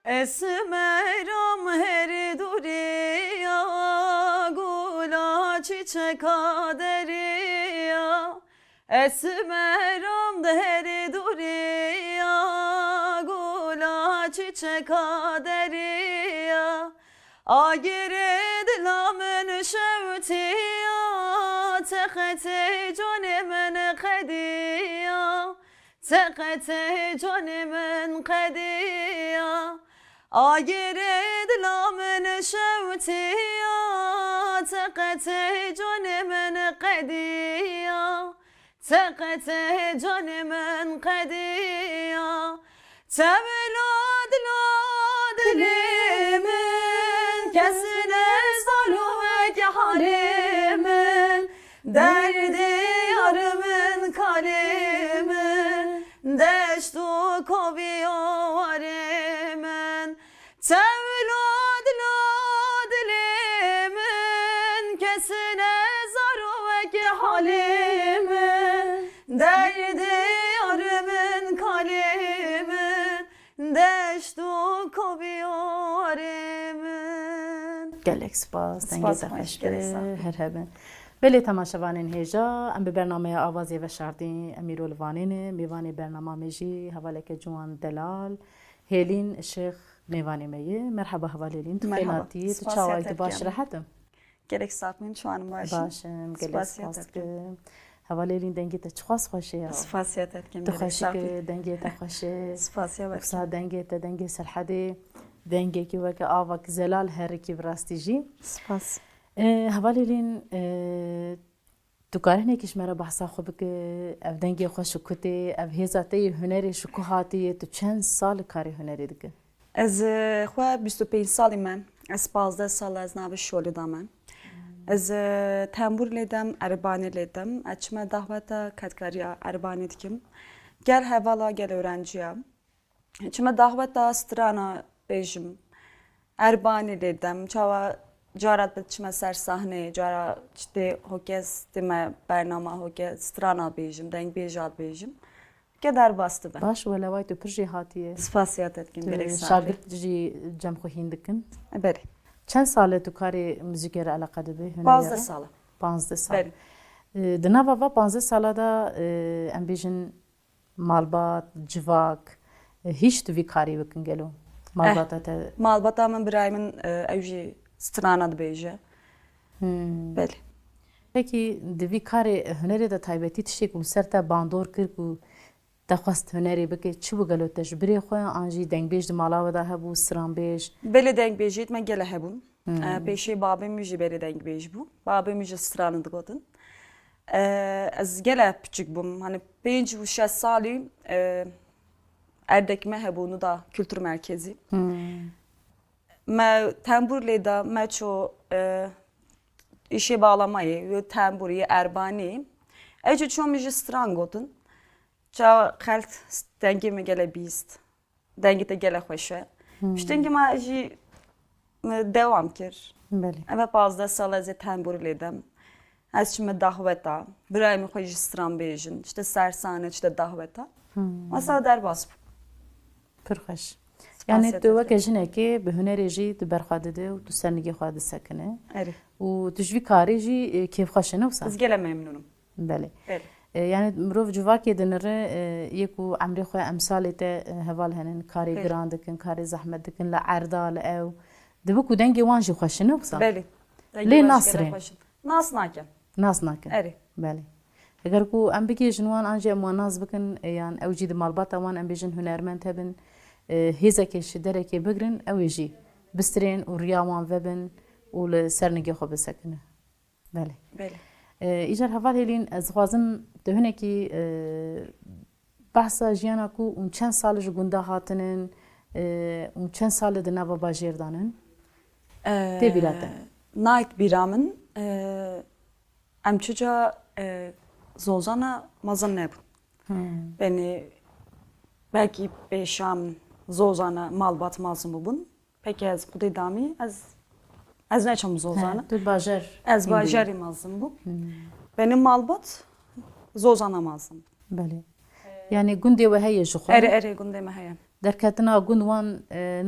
Esmeram her duriya, gula çiçek kaderiya. Esmeram da her duriya, gula çiçek kaderiya. Agire dilamın şevtiya, tekete canımın kediya. Tekete canımın kediya. Agire dilamın şevtiya, tekete canımın kediya. Tekete canımın kediya. Tevladla dilimin, kesine saluvek halimin. Derdi yarımın kalimin, deştu koviyo varimin. Tevladla dilimin, kesine zaruvek halimin. Derdi yarımın kalimin, deştu koviyo varimin. gelek spas Spas dengê xweş, te gelek xweş sağ. her hebin. Belê temaşevanên hêja em bi bernameya Avazê ve şardîn Emîrol Vanînê mêvanê bernama me jî hevaleke ciwan delal hêlîn Şêx mêvanê me ye. Merhaba hevalêlîn tu Merhaba. xênatî tu Spas çawa ya tu baş tepkem. rehetim. Gerek sakmin şu an başım. Başim gelek Spas ya spas tepkem. kim. Hevalêlîn dengê te çixwas xweş e ya. Spasiyet etkim Tu gerek xweşik sakmin. dengê te xweş e. Spasiya verkim. Wisa dengê te dengê serhedê dengekî weke avak zelal herikî bi rastî jî. Spas. Hevalêlîn tu karînekî ji me re behsa xwe bike ev dengê xwe ji ku tê ev hêza te yê hunerê ji ku hatiye tu çend sal karê hunerê dike? Ez xwe 25 salî me. Ez 15 sal ez navê şolê da me. Ez tembûr lêdem, erbanê lêdem. Ez çime daxweta kedkariya erbanê dikim. Gel hevala gel öğrenciya. Çime daxweta strana bêjim. Erbanê lêdem. Çawa carat bi çime ser sahnê, cara işte hokez dime bernama hokez strana bêjim, deng bêjat bêjim. Ke derbastı be. Baş weleway tu pir jî hatiye. Spasiyet etkim gerek sakmin. Şagird jî cem xwe hîn dikin. Berê. Çend salê tu karê muzîkê re eleqe dibe hunerê 15 re? sala. 15 sal. Berê. Di nava va 15 sala da em bêjin malbat, civak hiç tu vî karî bikin gelo. Malbata te Malbata min biraymin ew jî strana dibêje. Belê. Peki di vî karê hunerê de taybetî tiştek û ser te bandor kir û te xwest hunerê bike çi bû gelo te ji birê xwe an jî dengbêj di mala we de hebû stranbêj. Belê deng bêjît me gele hebûn. Pêşê babê min jî berê deng bêj bû. Babê min jî stranı digotin. Ez gele piçik bûm. Hani 5 û 6 salî erdek me hebûnû da kültür merkezî. Me tembûr lêda me ço işê bağlamayê tembûrî erbanî. Ew jî ço min jî stran gotin. Çawa xelt dengê me gele bîst. Dengê te gele xweş e. Piştîngî me jî devam kir. Belê. Ev 15 sal ez ê tembûr lêdem. Ez çime daxweta. Birayê min xwe jî stran bêjin. İşte sersane, işte daxweta. Mesela derbas bû. Pir xweş. Yani tu weke jinekê bi hunerê jî tu berxwe dide û tu sernigê xwe disekine. Erê. û tu ji vî karî jî kêfxweş e ne wisa? Ez gele memnunum. Belê. Belê. Yani mirov civakê dinire yek û emrê xwe emsalê te heval henin karê giran dikin, karê zehmet dikin li erda li ew. Dibe ku dengê wan jî xweş e ne wisa? Belê. Lê nas rê? Nas nakin. Nas nakin. Erê. Belê. Eger ku em bigêjin wan an jî em wan naz bikin yan ew jî di malbata wan em bêjin hunermend hebin hêzekê ji derekê bigirin ew ê jî bistirên û riya wan vebin û li sernigê xwe bisekine. Belê. Belê. Îcar heval hêlîn ez dixwazim tu hinekî behsa jiyana ku û çend sal ji gunda hatinin û çend sal di nava bajêr danin? Tê bîra te? Nayt bîra min em çica zozana mezin nebûn. Benê belkî pêşam zozana malbat mazin bûbûn. Peki ez xwedê damî ez neçam zozana. Tu bajar. Ez bajarî mazin bû. Benim malbat zozana mazin. Belê. Yani gundê we heye ji xwe. Erê gundê me heye. درکتنا گوندوان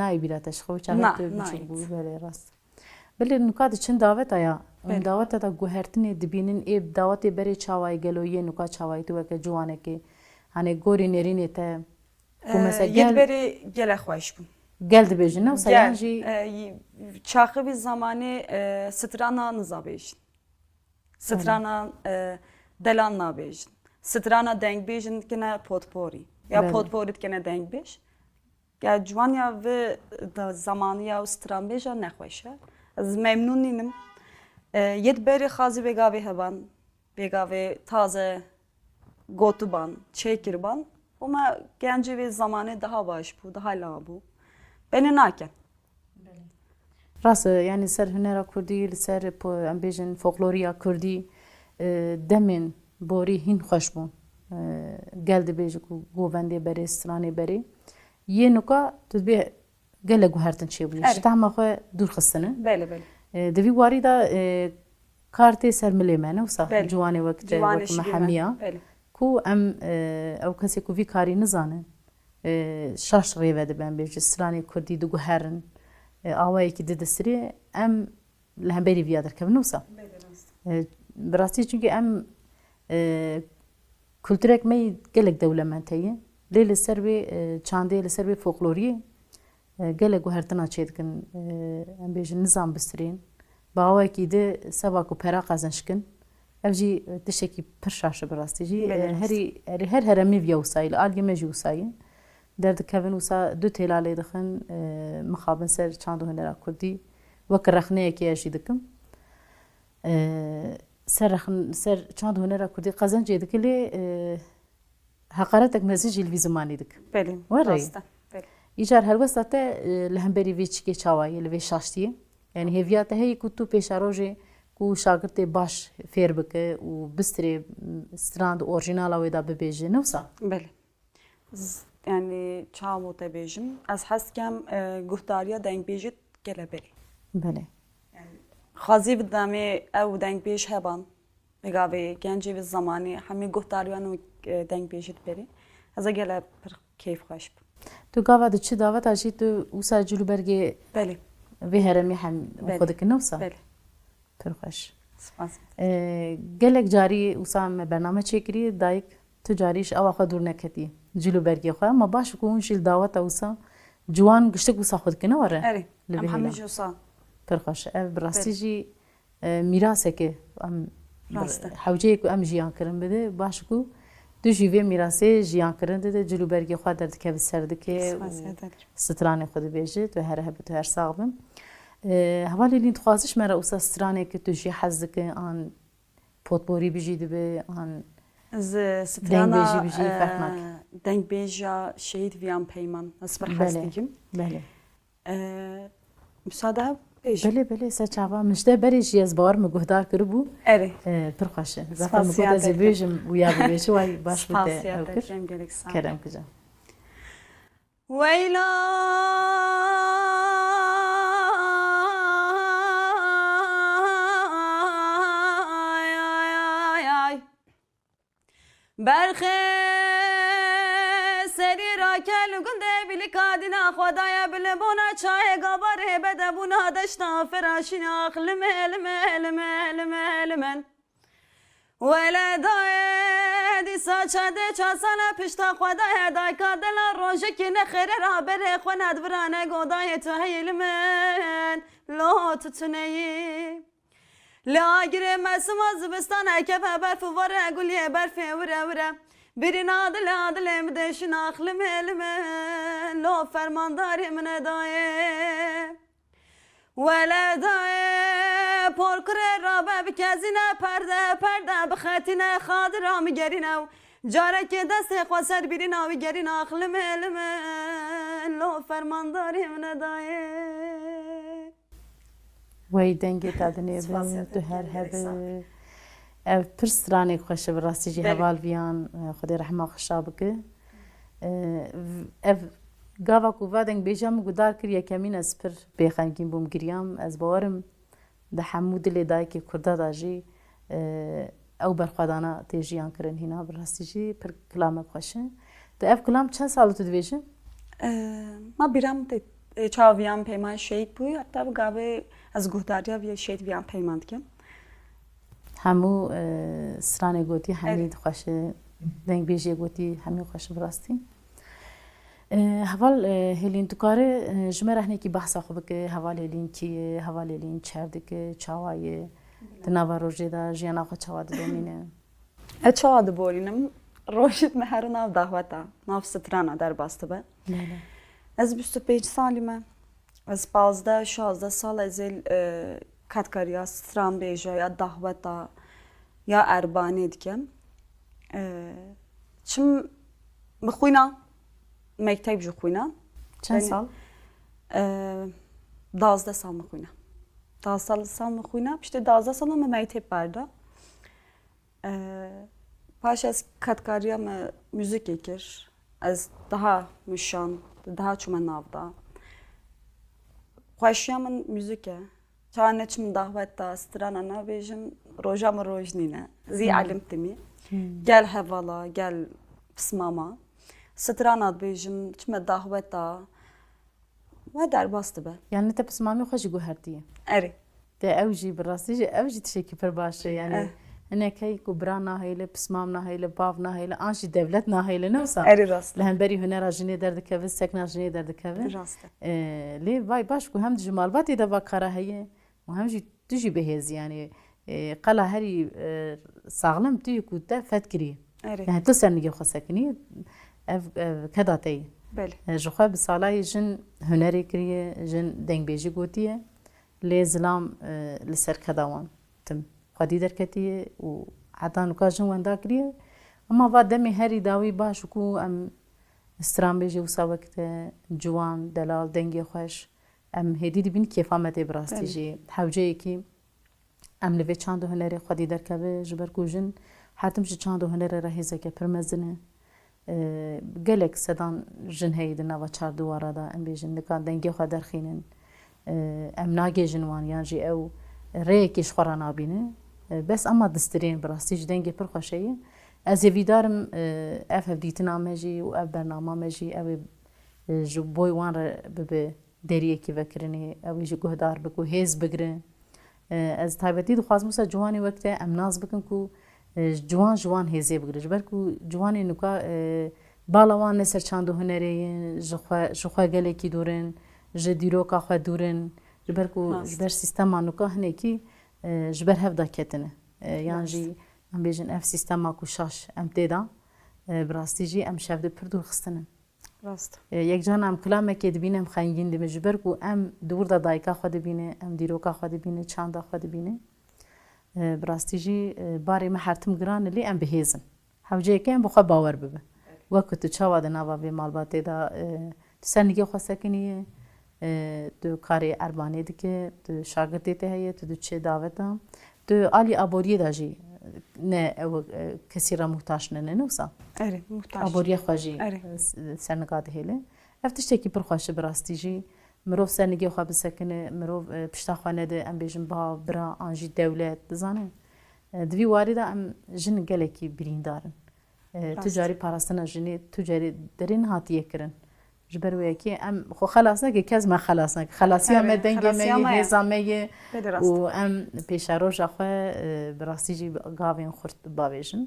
نای بیراتش خو چه نه، تو نه بچه ایت. بو بله راست بله نکات چند دعوت آیا بله. دعوت تا گوهرتنی دبینن ای دعوت بری چاوای گلویه نکات چاوای تو که جوانه که هنه گوری نرینه تا کو مثلا یه گل بری گله خوش بون گل دبیجن نه سیان جی çaxı bir zamanı strana nizabêjin. Strana delan nabêjin. Strana dengbêjin dikine potporî. Ya Bele. potporî dikine dengbêj. Ya ciwan ya ve zamanı ya stran bêja nexweş e. Ez memnûn nînim. Yed berê xazî bêgavê heban. Bêgavê taze gotuban, çêkirban. Ama gencê ve zamanı daha baş bû, daha la bû. Beni naken. راست یعنی سر هنر کردی سر ام بیژن فولکلوریا کردی دمن بوری هین خوش بون گل دبیج کو گوونده بری استرانه بری یه نکا تدبی گل گوهرتن چی بودی Evet. شتام خو دور خستنه Bele bele. دوی واری دا کارتی سر ملی منه وسا بله. جوانی وقت Civan وقت eşi gibi. محمیه Bele. کو ام او کسی کو وی کاری نزانه شاش ریوه دبن بیج استرانه کردی دو گوهرن آوایی که دیده سری ام لهم بری بیادر که بنوسا براستی چونکه ام کلتورک می گلک دولمنتیه لیل سر به چانده لیل سر به فولکلوریه گلک و هرتنا چید کن ام بیش نظام بسترین با آوایی که ده سبا کو پرا قازنش کن اوجی تشکی پرشاشه براستی جی هر هرمی بیاوسایی لعالی مجی وسایی درد کەون وسا دو تێلا لێ دەخن مخابن سەر چاند و هەنەرا کوردی وەک رەخنەیەکی یەژی دکم سەر چاند و هەنەرا کوردی قەزەن جێ دکە لێ هەقارەتێک مەزیجی لڤی زمانی دک Bele. وەڕێ Rasta. Bele. ئیجار هەلوەستا تە لە هەمبەری vê çikê çawayê li vê şaştiyê yani hêviya te heyî ku tu pêşarojê ku şagirtê baş fêr bike û bistirê strand orjinala wê da bibêje ne wisa Bele. Yani çağımı tebejim. Az haskem guhtariya dengbêjit gele beri. bele Xazî bidamê ew dengbêj heban. Bêgavê gencê ve zamanı hemî guhtariyan û dengbêjit beri. Ez ê gele pir keyf xweş bû. Tu gava di çi daveta jî tu wisa cilûbergê Bele. vê heremî hem Bele. xwe dikin ne wisa Bele. pir xweş Spas. gelek carî wisa me bername çêkirî dayîk tu carî ji ewa xwe dûr neketî cilûbergê xwe ma baş ku hûn jî li daweta wisa ciwan giştek wisa xwe dikine were Erê. li Em vê hemî hêla jî wisa. pir xweş ev bi rastî jî mîrasekê em Rast e. hewceyê ku em jiyan kirin bide baş ku tu jî vê mîrasê jiyan kirin dide cilûbergê xwe derdikeve ser dike Spas ederim. stranê xwe dibêje tu here hebe tu her sax bim hevalê lîn dixwaziş me re wisa stranekê tu jî hez dike an potporî bijî dibe an Ez Dengbêjî strana bijî fehmak. dengbêja şehit viyan peyman. Ez pir Bele. hez dikim. bele Müsaade hev bêjim. bele bele se çava min ji te berê jî ez bawar me guhdar kiribû Erê. pir xweş e zafer min got ez ê Spasiyet bêjim û ya bibêje way baş bide Spasiyet ew kir ederim. Gelek sağ ol. kerem kija Weyla Berxe seri rakel gunde bili kadina xwadaya bile bona çaye gabare bede buna deşta ferashina akhlime elme elme elme elmen Wele daye di saça de çasana pişta xwadaya da kadela roje ki ne xere rabere xwenad vrane godaye tu heyilmen lo tutuneyi La giremezsin azbistan ekep haber fuvara gulye berfe vura vura Birin adil adil emdeşin aklım elmen Lo fermandarim ne daye Vele daye porkure rabe bikezine perde perde bixetine xadiram gerine Careke deste xwaser birin avi gerin aklım elmen Lo fermandarim ne daye way dengê te dinê Spasiyet tu her ederim, hebe Alexander. ev pir stranê xweş e bi rastî jî Bele. heval viyan xwedê rehma xweşa bike ev gava ku va dengbêja min gudar kir yekemîn ez pir bêxemgîn bûm giriyam ez bawerim di hemû dilê dayikê kurda da jî ew berxwedana tê jiyan kirin hîna bi rastî jî pir kilamek xweş e tu ev kilam çend sal tu dibêjin ما بیرم چاویان پیمان شید بوی حتی بگاوی از گهداریا وی شید ویان پیمان دکم همو سرانه گوتی همین خوشه دنگ بیجی گوتی همین خوشه براستی هوال هلین دکاره جمع رهنه کی بحث خوب که هوال هلین کیه هوال هلین چرده که چاوایه تناور روزی دا جیانا خو چاواد دومینه چاواد بولینم روشت مهر ناو دعوتا ناو سترانا در باسته به از 25 سالمه از 15-16 سال از کاتکاریا ستران بیجا یا دعوتا یا اربانی دکم چم مخوینا مکتب جو خوینا چند سال؟ 12 سال مخوینا 12 سال مخوینا پشت 12 سال ما مکتب برده پاش از کاتکاریا موزیک ekir از daha مشان daha çuma navda خوشیام موزیکه چانه چم دعوت تا ستران انا بیجم روجام روجنینه زی علمتمی gel hevala gel psmama ستران بیجم چم دعوت تا و در باست به يعني انت بس مامي خوش جوهرتيه اری ده اوجي براسي اوجي تشكي بر باشه يعني انا كي كبرانا هيله بسمامنا هيله بافنا هيله انشي دولتنا هيله نوسا اری راست لهم بري هنا راجني درد كيف سكن راجني درد كيف راست ليه باي باش كو هم جمال باتي ده بكره هي وهم جي تجي بهز يعني قلا هري ساغلم تي كوتا فتكري اری يعني تسني خسكني كذا تي بله جخوا بسالاي جن هنري كريه جن دنگ بيجي قوتيه لي زلام لسر كداوان تم خدي دركتيه وحتى نكاجن وندا كريه اما بعد دمي هري داوي باش كو ام استرام بيجي وساوكت جوان دلال دنگي خوش ام هدي دي بين كيفامتي براستيجي حوجي كي ام لوي چاند هنري خدي دركبه جبر كو جن حتم جي چاند هنري رهيزه پرمزنه gelek sedan jin heydin ava çar duvara da em bêjin dikan dengê xwe derxînin em nagêjin wan yan jî ew rêyekê ji xwe re nabîne bes ama distirên bi rastî ji dengê pir xweş heye ez ê vîdarim ev hevdîtina me jî û ev bernama me jî ew ê ji boy wan re bibe deriyekê vekirinê ew ê jî guhdar bi ku hêz bigirin ez taybetî dixwazim wisa ciwanê wek te em naz bikin ku جوان جوان هزی بگیره جبر کو جوانی نکا بالوان نسر چند هنری جخوا گله کی دورن جدیرو کا خوا دورن جبر کو جبر سیستم نکا هنه کی جبر هفدا کتنه یعنی جی ام بیجن اف سیستم کو شاش ام تیدا براستی جی ام شفده پردور خستنه راست یک جان ام کلام کی دبینم خنگین دی جبر کو ام دور دا دایکا خو دبینه ام دیرو کا خو دبینه چند خو دبینه براستيجي باري ما حرتم جران اللي ام بهيزن حوجي كان بخو باور ببه وقت تشاوا دنا في مالباتي دا تسنيگي خو سكنيه تو كاري ارباني دكه تو شاگردي ته هي تو چه دعوتا تو علي ابوري داجي نه كثير محتاج نه نوسا اری محتاج ابوري خوجي سنگاد هله افتشتكي پر خوش براستيجي مروف سنگی خواب سکنه مروف پشتا خانه ده ام بیشم با برا آنجی دولت دزانه دوی واری ده ام جن گله کی برین دارن تجاری پاراستنا جنی تجاری درین هاتیه کرن جبروی کی ام خو خلاصه که کز ما خلاصه خلاصی ام دنگه می هزامه و ام پیشاروش اخو براستی جی گاوین خورد باویشن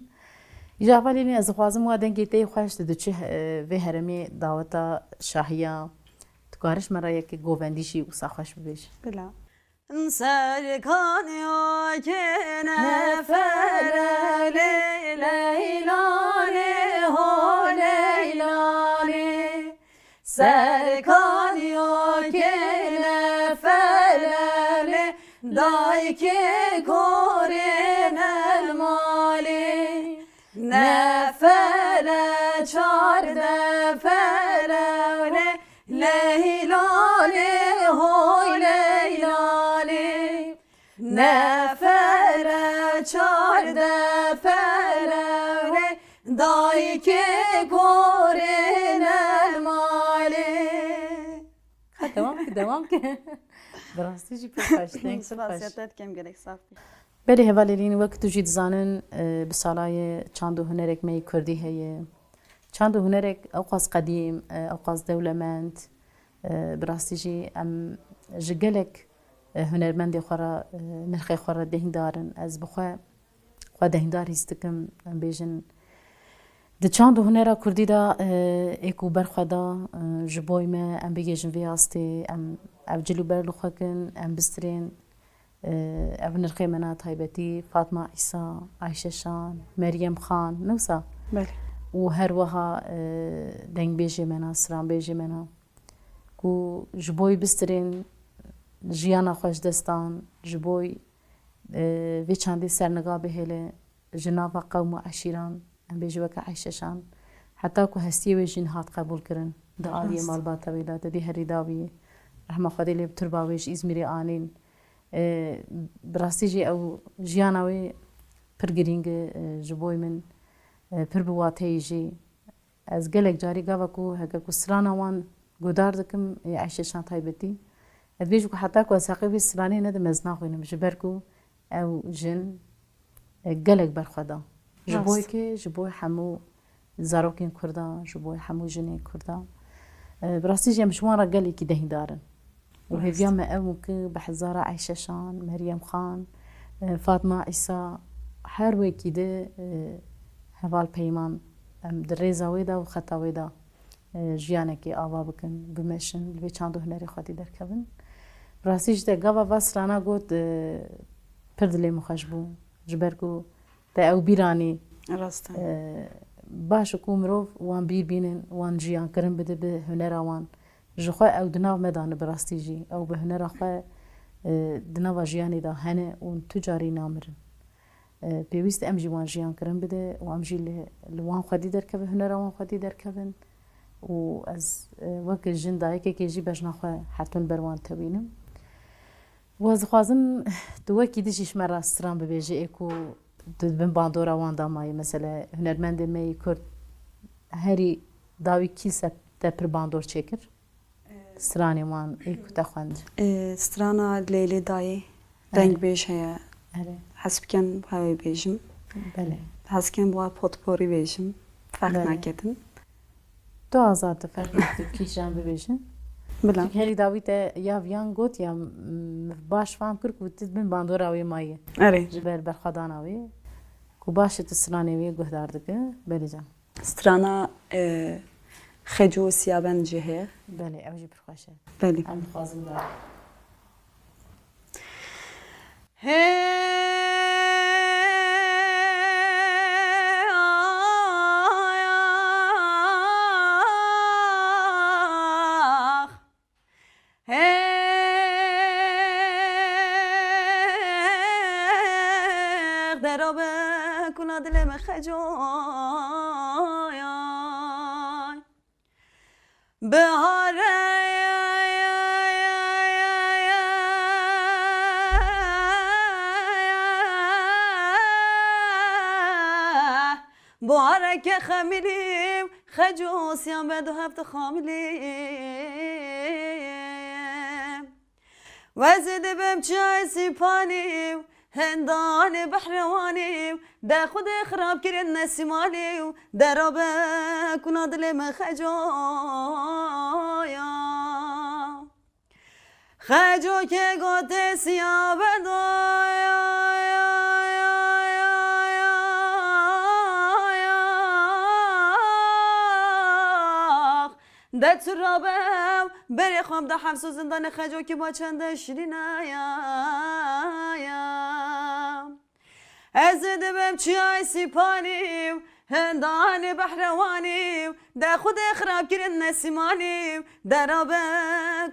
جاوالی از خوازم و دنگه تی خوش ده چه و هرمی دعوتا شاهیا کارش مرا که گووندیشی و سخوش ببیش بلا سرکان یا که نفر لیلانه ها لیلانه سرکان یا که نفر دای که کورن المالی نفر چار نفر لیلانه های لیلانه نفره چار نفره دایی که کورن الماله دوام که براستی جی پرخوش دنگ سلاسیتت کم گرک صافی بله هوالین وقت جید زانن بسالای چند هنرک می کردی هیه چند هنرك أوقاس قديم أوقاس دولمند براستيجي أم جگلك هنرمندي خورا نرخي خورا دهين دارن از بخوا خوا دهين دار هستكم أم بيجن ده چند هنرا كردي دا ايكو برخدا جبوي ما أم بيجن فياستي أم أفجلو برلو خاكن أم بسترين أو نرخي منا تايبتي فاطمة عيسى عايشة شان مريم خان نوسا بله و هر وها دنگ بیجی منا سران بیجی منا کو جبوی بسترین جیانا خوش دستان جبوی وی چندی سرنگا بهله جناب قوم و عشیران ام بیجی وکا عیششان حتی کو هستی و جن هات قبول کرن دا آلیه مالباتا ویدا دا دی هری داویه رحمه خودی لیب ترباویش ازمیری آنین براستی جی او جیانا وی پرگرینگ جبوی من پر بواتیجی از گلک جاری گاوا کو هکا کو سرانا وان گودار دکم عیششان تایبتی ادبیج کو حتی کو ساقی سرانی ند مزنا خوینم جبر کو او جن گلک برخدا جبوی که جبوی حمو زاروکین کردا جبوی حمو جنی کردا براستی جم شوان را گلی کی دهین دارن و هفیا ما او که بحزارا عیششان مریم خان فاطمه عیسی هر وکی ده هوال پیمان در ریزاویدا و خطاویدا جیانه که آوا بکن بمشن لبی چندو هنری خودی درکبن براسیش ده گاوا واسرانا گود پردلی مخشبو جبرگو ده او بیرانی راسته باش کو مروف وان بیر بینن وان جیان کرن بده به هنر وان جخوا او دناو مدان براستی جی او به هنر خوا دناو جیانی دا هنه اون تجاری نامرن پیوست ام جوان جیان کرن بده و ام جی لوان خودی درکبه هنر وان خودی درکبن و از وقت جن دایک که جی بجنا خو حتون بروان تبینم و از خوازم دو کی دیش مرا استران ببیجه اکو دبن باندورا وان دامای مثلا هنرمند می کرد هری داوی کیسه تپر باندور چکر استرانی وان اکو تخوند استرانا لیلی دایی دنگ بیش هیا اره حسب کن هوای بیشم بله حسب کن با پوتپوری بیشم فرق بله. نکردن دو آزاد فرق نکرد کیشان ببیجن بله هری داوی تا یا ویان گوت یا باش فهم کرد که تدبن باندورا وی مایه آره جبر برخدانا وی کو باشه تسرانی وی گهدار دکه بله جان استرانا خجو سیابن جهه بله اوجی برخواشه بله هم خوازم دار بارك خملي خجوس يا بدو هبت خاملي وزد بمشاي سيباني هندان بحرواني دا خود خراب كرن نسيمالي درابك ونادل ما خجويا خجو که گوته سیا بدویا دت رابم بری خوام دا حبس و زندان خجو که با چند شیرینه از دبم چیای سیپانیم هندان بحروانیم دا خود خراب کرن نسیمانیم در آب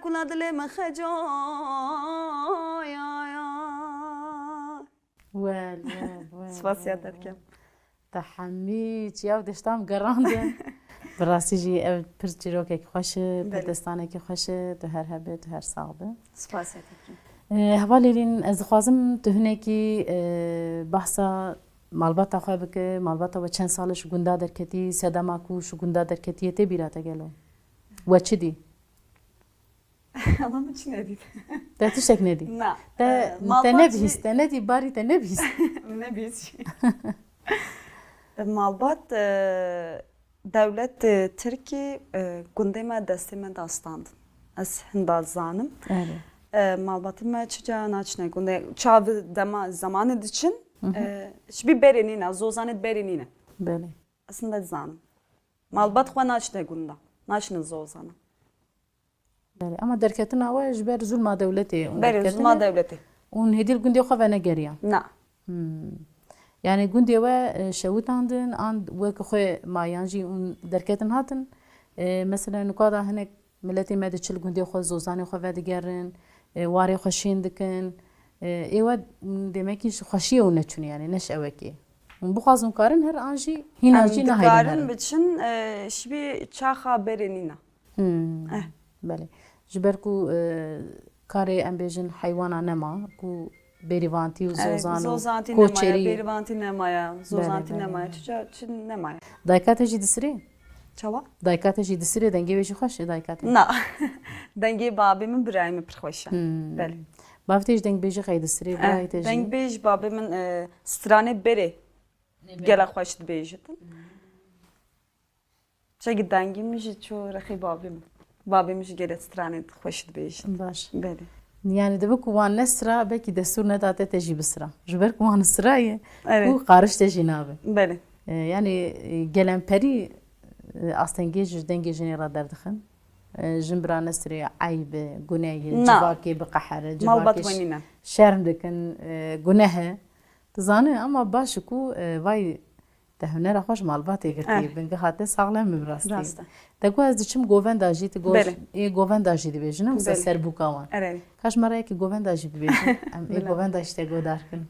کلا دل من خجو ول سپاسیت کم تحمیت یا دشتم گرانده براستی جی او پرچیرو که خوشه پردستانه که خوشه تو هر هبه تو هر صعبه سپاسیت کم هواليلين از خوازم تهنه کی بحثا مالباتا خواه بکه مالباتا و چند سالش گنده درکتی سدما کوش گنده درکتیه تی بیراتا گلو و چی دی؟ Allah'ım hiç ne değil. ده تشتك ندي Ne? تنبهيس تندي باري تنبهيس Ne biz? Malbat devlet Türkiye gündeme desteme dastandı. Az hindazanım. Evet. Malbatı mı çıca naçne günde çavı dema zamanı için bir berenine zozanet berenine. Böyle. Aslında zanım. Malbat xwe naçne günde. Naçne zozana. Böyle. Ama derketin hava jber zulma devleti. Beri zulma devleti. Un hedil günde xwe ne geriyan. Na. Yani günde ve şevutandın and ve khe mayanji un derketin hatın. Mesela nukada hanek milleti mediçil günde xwe zozani xwe ve digerin. Wari xweşin dikin. Ewa demek ki xweşiye u neçun yani neş eveki. Bu xazım karın her anji hinarji ne hayran. Karın için şibi çaxa berenine. Bale. Jiber ku kare em bejin haywana nema ku berivanti u zozano Zozanti nemaya, koçeri. berivanti nemaya, zozanti Bele, nemaya, çıca çin nemaya. Daykate jî disirê? Çava? Daykate jî disirê dengê wê jî xweş e daykate. Na. Dengê babimin birayımı pir xweş e. Bele. Bav tê ji deng bêjî xey disirê birayê te jî. Deng bêj babimin strane bere. Gela xweş dibêjitin. Çeki dengim jî ço rexî babim. Babim jî gele strane xweş dibêjin. Baş. Bele. Yani dibe ku wan nesira belkî destur nedate te jî bisira. Ji ber ku wan sirayê Evet. ku qarij te jî nabe. Bele. Yani gelenperî astengê ji dengê jinê ra derdixin. Jimbira nesirê eybe, gunehê, civakê biqehre, Malbat civakê wenîne. şerm dikin, gunehe. Dizane ama baş ku vay te hunera xweş malbatê girtiye bingê hate saxlem bi Rast rastî. e. Te ku ez diçim govenda jî tu Bele. govenda jî dibêjin em Bele. serbûka wan. Evet. Kaş merayekî govenda jî bibêjin em Bele. govenda jî te godarkin.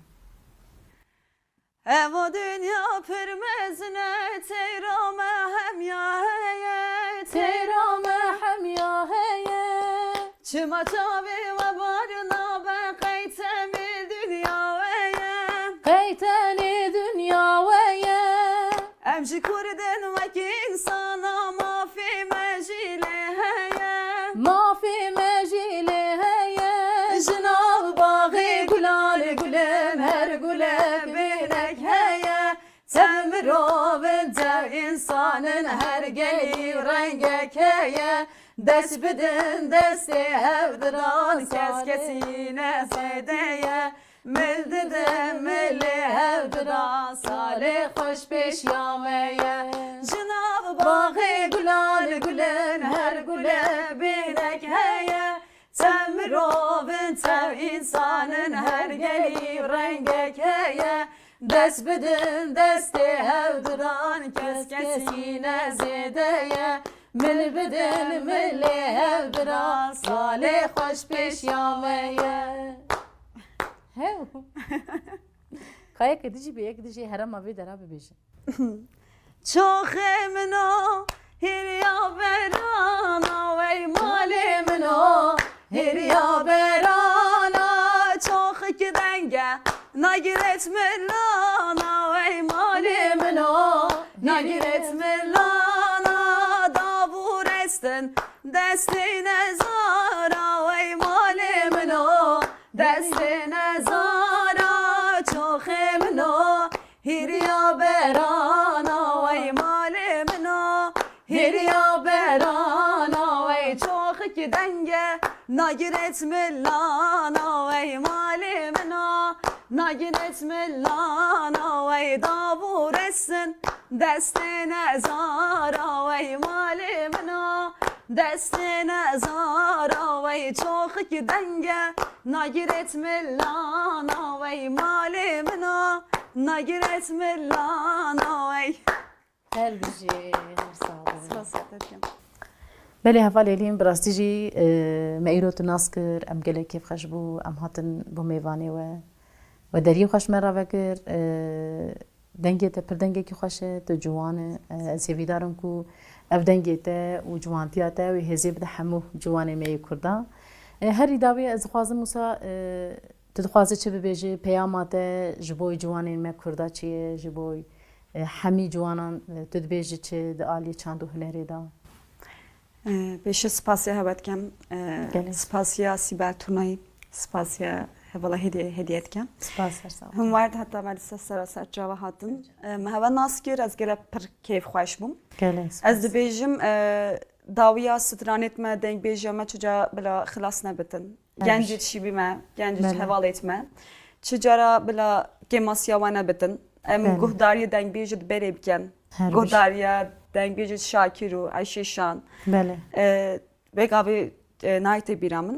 Evo dünya pürmezine teyrame hem ya heye Teyrame hem ya heye Çıma tabi ve barına ben kaytemil dünya veye Keyteni dünya veye Emci kurdun ve insana mafi mecile heye Mafi mecili heye Jinav bağı gulal gulem her gule binek heye Temrovin tev insanın her geli renge keye Dest bidin desti hevdiran kes kesine sedeye Mildide milli hevdiran salih hoş peş yameye Jinav bağı gulal gulem her gule binek heye Temrovin tev insanın her geli renge keye Dest bidin desti hevdiran kes kesine zedeye Mil bidin milli hevdiran salih hoş peş yameye Hev. Kaya kedici bir ekdici herem abi dera bibêjin. Çok emno hirya berana ve malimno hirya berana çok ki denge nagiret millana ve malimno nagiret millana davur estin destine zara ve malimno destine zara çok emno hirya berana ve malimno hirya berana ve çok ki denge nagiret millana ve malimno nagiret millana ve davur etsin destine zara ve malimno destine zara ve çok ki denge nagiret millana ve malimno nagiret millana ve Her dici her sağ Basatırken. بله هفال الیم براستی جی معیرو تو ناس کر ام گله کیف خش بو ام هاتن بو میوانی و دریو خش مرا وکر دنگی ته پر دنگی کی خوشه تو جوانه سیویدارم کو اف دنگی ته و جوانتیا ته و هزیب ده همو جوانه می کردا هر داوی از خوازم موسا تدخوازه چه ببیجه پیاماته جبوی جوانه می کردا چیه جبوی همی جوانان تدبیجه چه د عالی چاندو هنری دا Beşi spasya hevetkem, spasya Sibel Tunay, spasya هوالا هدیه کم سپاس هر سال هم وارد حتی مدرسه سراسر جوا هاتن مهوا ناس کر از گره پر کیف خوش بوم گله از دبیجم داویا سترانت ما دنگ بیجم ما چجا بلا خلاص نبتن گنجت شی بی ما گنجت حوالت ما چجارا بلا کماسیا و نبتن گهداری دنگ بیجت بری بکن گهداریا دنگ بیجت شاکر و عیشه شان بله بقابل نایت بیرامن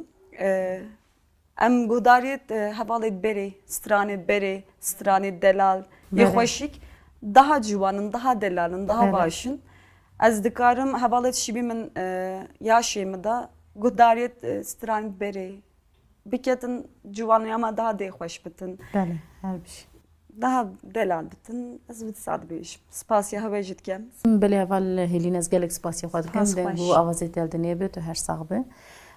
ام گهداریت حوالت بری سترانی دلال یخوشیک daha civanın, daha delalın, daha başın. Az dikarım havalet şibi min yaşayımı da gudariyet stran beri. Biketin civanı ama daha de hoş bitin. بله her bir şey. Daha delal bitin. Az bit sad bir iş. Spasya havacıt kem. بله اول هلینز گلک سپاسی خواهد کنم سپاس دن خوش. بو آوازی دل دنیا بیت و هر صاحبه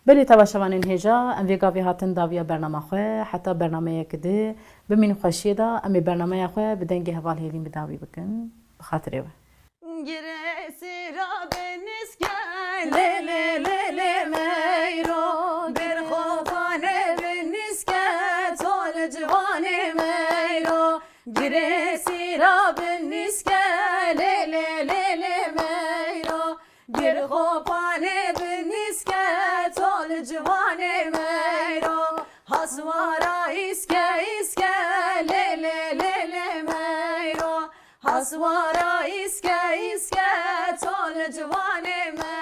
بله تباشوان این هجا ام ویگا وی هاتن داویا برنامه خواه حتی برنامه کده بمین خوشیه دا امی برنامه خواه بدنگ هوال هلین بداوی بکن بخاطره و Giresi Rabbiniz gel le le le le meyro Bir khofane biniz gel tol civane meyro giresi Rabbin niske le le le le meyro bir hopane bin niske tol civane meyro hasvara iske iske le le le le meyro hasvara iske iske tol civane meyro